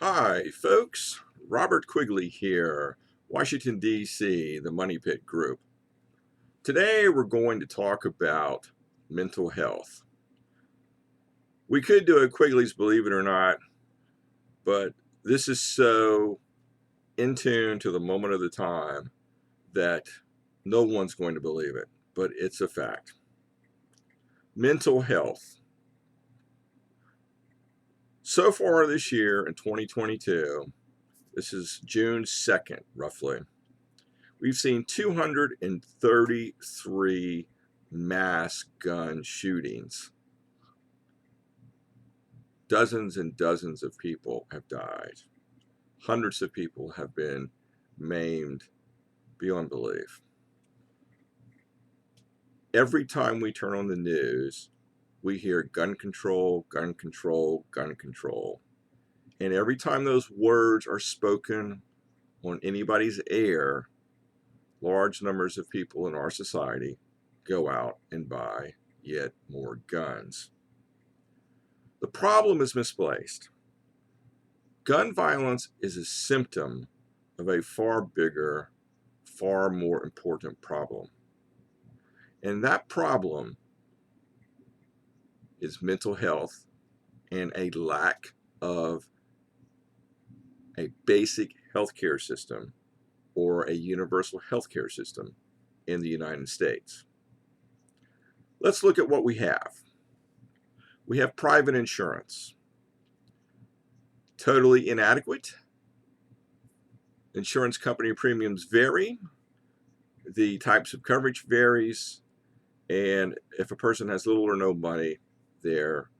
Hi, folks. Robert Quigley here, Washington, D.C., the Money Pit Group. Today we're going to talk about mental health. We could do a Quigley's Believe It or Not, but this is so in tune to the moment of the time that no one's going to believe it, but it's a fact. Mental health. So far this year in 2022, this is June 2nd, roughly. We've seen 233 mass gun shootings. Dozens and dozens of people have died. Hundreds of people have been maimed beyond belief. Every time we turn on the news, we hear gun control, gun control, gun control. And every time those words are spoken on anybody's air, large numbers of people in our society go out and buy yet more guns. The problem is misplaced. Gun violence is a symptom of a far bigger, far more important problem. And that problem is mental health and a lack of a basic healthcare system or a universal healthcare system in the United States. Let's look at what we have. We have private insurance. Totally inadequate. Insurance company premiums vary. The types of coverage varies. And if a person has little or no money, their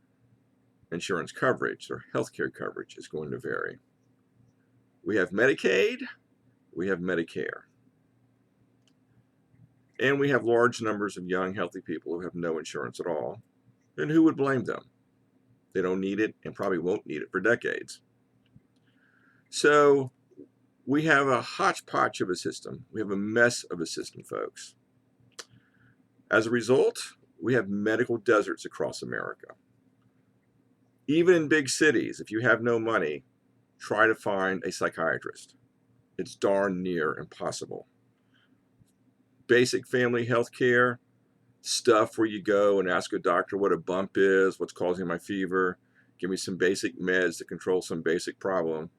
insurance coverage, their healthcare coverage is going to vary. We have Medicaid. We have Medicare. And we have large numbers of young, healthy people who have no insurance at all. And who would blame them? They don't need it and probably won't need it for decades. So we have a hodgepodge of a system. We have a mess of a system, folks. As a result, we have medical deserts across America. Even in big cities, if you have no money, try to find a psychiatrist. It's darn near impossible. Basic family health care, stuff where you go and ask a doctor what a bump is, what's causing my fever, give me some basic meds to control some basic problem.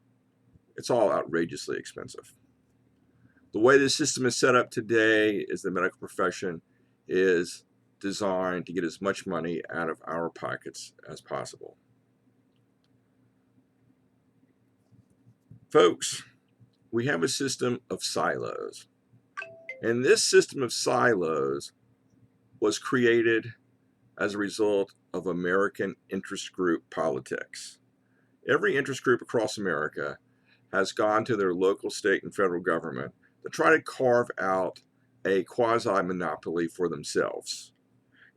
It's all outrageously expensive. The way the system is set up today is the medical profession is designed to get as much money out of our pockets as possible. Folks, we have a system of silos. And this system of silos was created as a result of American interest group politics. Every interest group across America has gone to their local, state, and federal government to try to carve out a quasi-monopoly for themselves.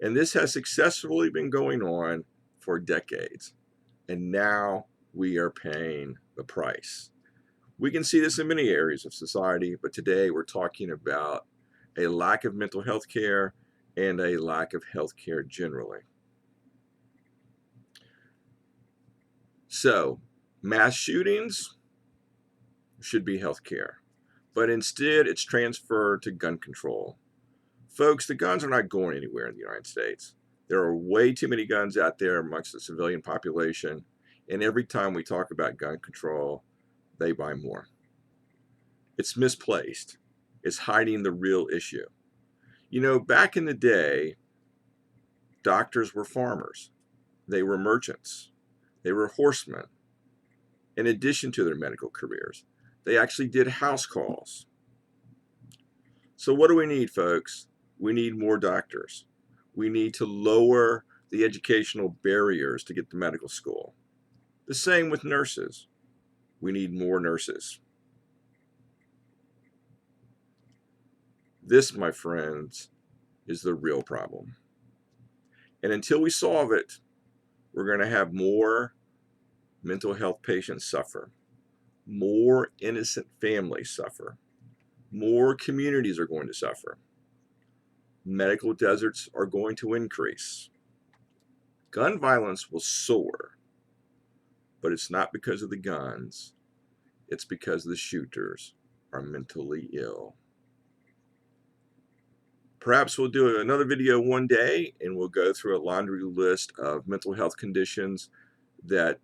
And this has successfully been going on for decades. And now we are paying the price. We can see this in many areas of society, but today we're talking about a lack of mental health care and a lack of health care generally. So, mass shootings should be health care, but instead it's transferred to gun control. Folks, the guns are not going anywhere in the United States. There are way too many guns out there amongst the civilian population, and every time we talk about gun control, they buy more. It's misplaced. It's hiding the real issue. You know, back in the day, doctors were farmers. They were merchants. They were horsemen. In addition to their medical careers, they actually did house calls. So what do we need, folks? We need more doctors. We need to lower the educational barriers to get to medical school. The same with nurses. We need more nurses. This, my friends, is the real problem. And until we solve it, we're going to have more mental health patients suffer. More innocent families suffer. More communities are going to suffer. Medical deserts are going to increase. Gun violence will soar. but it's not because of the guns. It's because the shooters are mentally ill. Perhaps we'll do another video one day and we'll go through a laundry list of mental health conditions that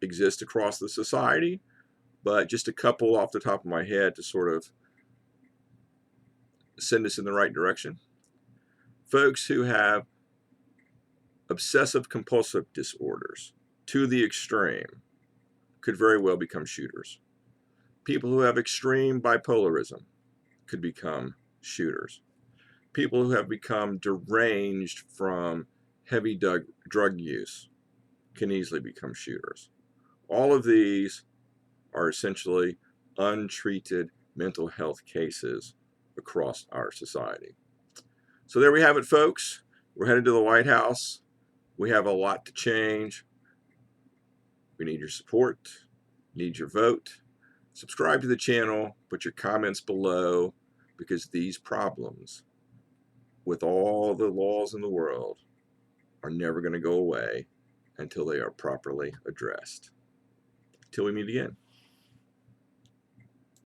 exist across the society, but just a couple off the top of my head to sort of send us in the right direction. Folks who have obsessive compulsive disorders to the extreme could very well become shooters. People who have extreme bipolarism could become shooters. People who have become deranged from heavy drug use can easily become shooters. All of these are essentially untreated mental health cases across our society. So there we have it, folks. We're headed to the White House. We have a lot to change. We need your support, need your vote. Subscribe to the channel, put your comments below, because these problems, with all the laws in the world, are never going to go away until they are properly addressed. Till we meet again.